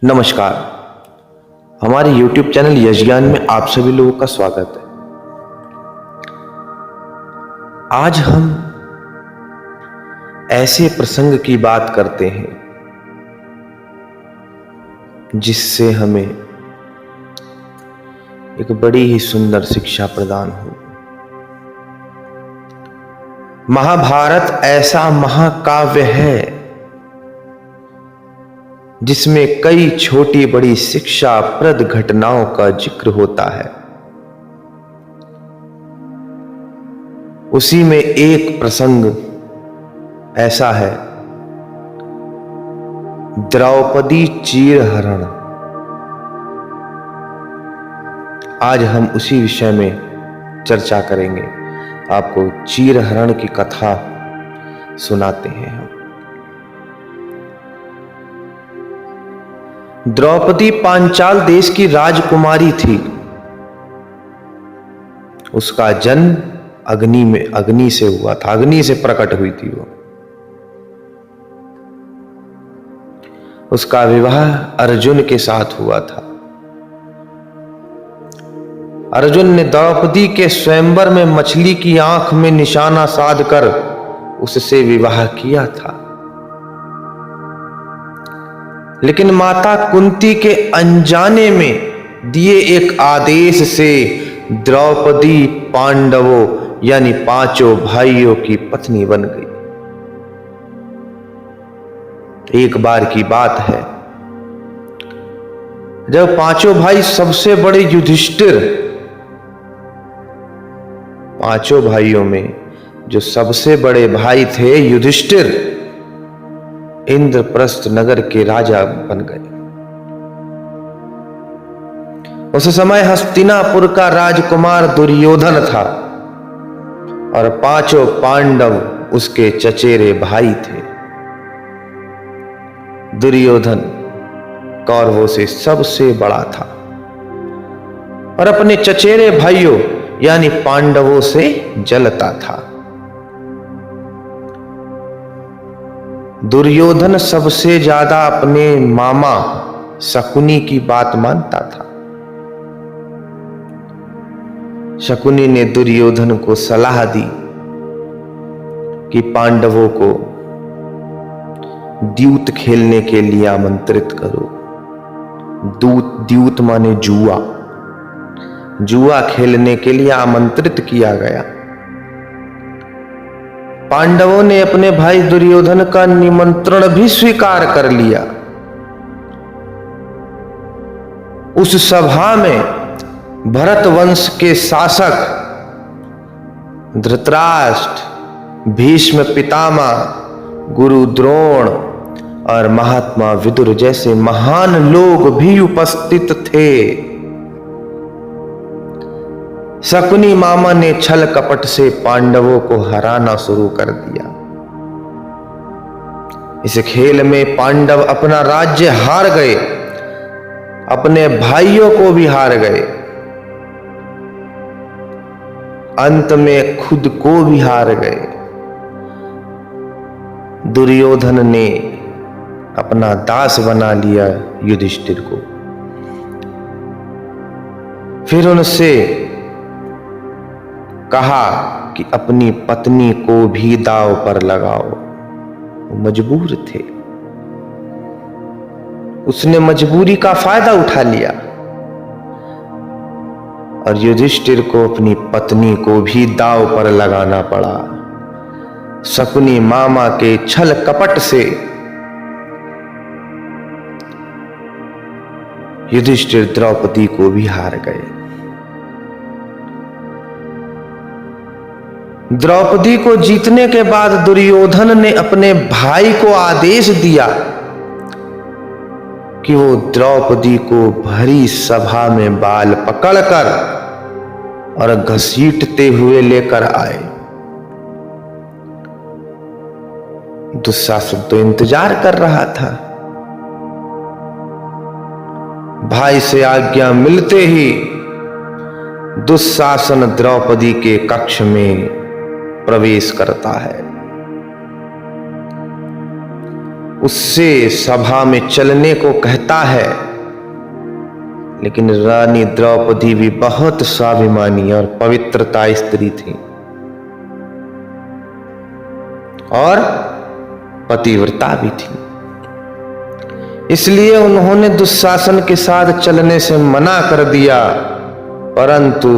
नमस्कार। हमारे YouTube channel यश ज्ञान में आप सभी लोगों का स्वागत है। आज हम ऐसे प्रसंग की बात करते हैं जिससे हमें एक बड़ी ही सुंदर शिक्षा प्रदान हो। महाभारत ऐसा महाकाव्य है जिसमें कई छोटी बड़ी शिक्षाप्रद घटनाओं का जिक्र होता है। उसी में एक प्रसंग ऐसा है, द्रौपदी चीरहरण। आज हम उसी विषय में चर्चा करेंगे। आपको चीरहरण की कथा सुनाते हैं हम। द्रौपदी पांचाल देश की राजकुमारी थी। उसका जन्म अग्नि से हुआ था, अग्नि से प्रकट हुई थी वो। उसका विवाह अर्जुन के साथ हुआ था। अर्जुन ने द्रौपदी के स्वयंवर में मछली की आंख में निशाना साधकर उससे विवाह किया था। लेकिन माता कुंती के अनजाने में दिए एक आदेश से द्रौपदी पांडवों यानी पांचों भाइयों की पत्नी बन गई। एक बार की बात है, जब पांचों भाई, सबसे बड़े युधिष्ठिर, पांचों भाइयों में जो सबसे बड़े भाई थे युधिष्ठिर, इंद्रप्रस्थ नगर के राजा बन गए। उस समय हस्तिनापुर का राजकुमार दुर्योधन था और पांचों पांडव उसके चचेरे भाई थे। दुर्योधन कौरवों से सबसे बड़ा था और अपने चचेरे भाइयों यानी पांडवों से जलता था। दुर्योधन सबसे ज्यादा अपने मामा शकुनी की बात मानता था। शकुनी ने दुर्योधन को सलाह दी कि पांडवों को द्यूत खेलने के लिए आमंत्रित करो। द्यूत माने जुआ, जुआ खेलने के लिए आमंत्रित किया गया। पांडवों ने अपने भाई दुर्योधन का निमंत्रण भी स्वीकार कर लिया। उस सभा में भरत वंश के शासक धृतराष्ट्र, भीष्म पितामह, गुरु द्रोण और महात्मा विदुर जैसे महान लोग भी उपस्थित थे। शकुनी मामा ने छल कपट से पांडवों को हराना शुरू कर दिया। इस खेल में पांडव अपना राज्य हार गए, अपने भाइयों को भी हार गए, अंत में खुद को भी हार गए। दुर्योधन ने अपना दास बना लिया युधिष्ठिर को। फिर उनसे कहा कि अपनी पत्नी को भी दांव पर लगाओ। वो मजबूर थे, उसने मजबूरी का फायदा उठा लिया और युधिष्ठिर को अपनी पत्नी को भी दांव पर लगाना पड़ा। शकुनी मामा के छल कपट से युधिष्ठिर द्रौपदी को भी हार गए। द्रौपदी को जीतने के बाद दुर्योधन ने अपने भाई को आदेश दिया कि वो द्रौपदी को भरी सभा में बाल पकड़कर और घसीटते हुए लेकर आए। दुशासन तो इंतजार कर रहा था। भाई से आज्ञा मिलते ही दुशासन द्रौपदी के कक्ष में प्रवेश करता है। उससे सभा में चलने को कहता है। लेकिन रानी द्रौपदी भी बहुत स्वाभिमानी और पवित्रता स्त्री थी और पतिव्रता भी थी। इसलिए उन्होंने दुशासन के साथ चलने से मना कर दिया। परंतु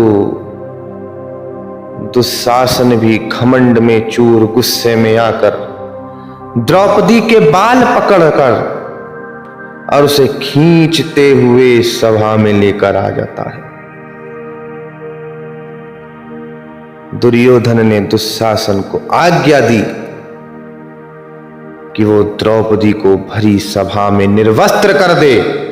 दुशासन भी घमंड में चूर गुस्से में आकर द्रौपदी के बाल पकड़कर और उसे खींचते हुए सभा में लेकर आ जाता है। दुर्योधन ने दुशासन को आज्ञा दी कि वो द्रौपदी को भरी सभा में निर्वस्त्र कर दे।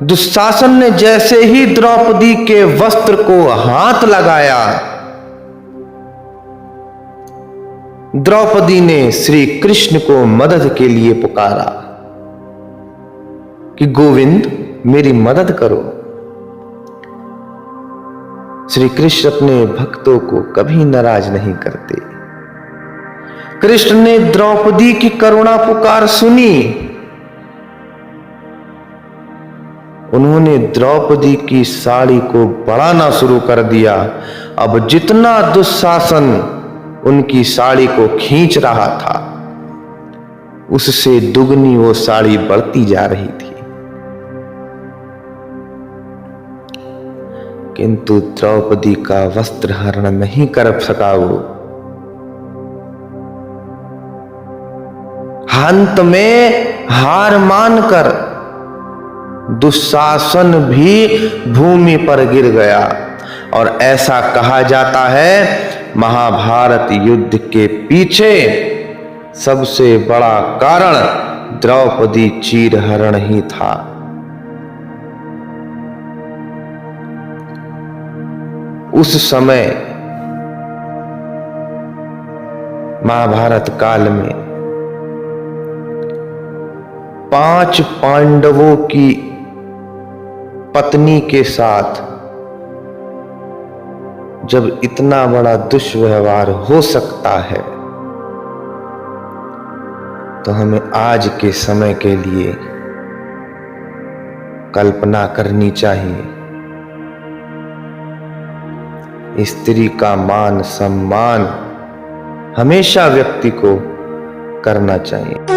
दुशासन ने जैसे ही द्रौपदी के वस्त्र को हाथ लगाया, द्रौपदी ने श्री कृष्ण को मदद के लिए पुकारा कि गोविंद मेरी मदद करो। श्री कृष्ण अपने भक्तों को कभी नाराज नहीं करते। कृष्ण ने द्रौपदी की करुणा पुकार सुनी। उन्होंने द्रौपदी की साड़ी को बढ़ाना शुरू कर दिया। अब जितना दुशासन उनकी साड़ी को खींच रहा था, उससे दुगनी वो साड़ी बढ़ती जा रही थी। किंतु द्रौपदी का वस्त्र हरण नहीं कर सका वो। अंत में हार मानकर दुशासन भी भूमि पर गिर गया। और ऐसा कहा जाता है, महाभारत युद्ध के पीछे सबसे बड़ा कारण द्रौपदी चीरहरण ही था। उस समय महाभारत काल में 5 पांडवों की पत्नी के साथ जब इतना बड़ा दुष्व्यवहार हो सकता है, तो हमें आज के समय के लिए कल्पना करनी चाहिए। स्त्री का मान सम्मान हमेशा व्यक्ति को करना चाहिए।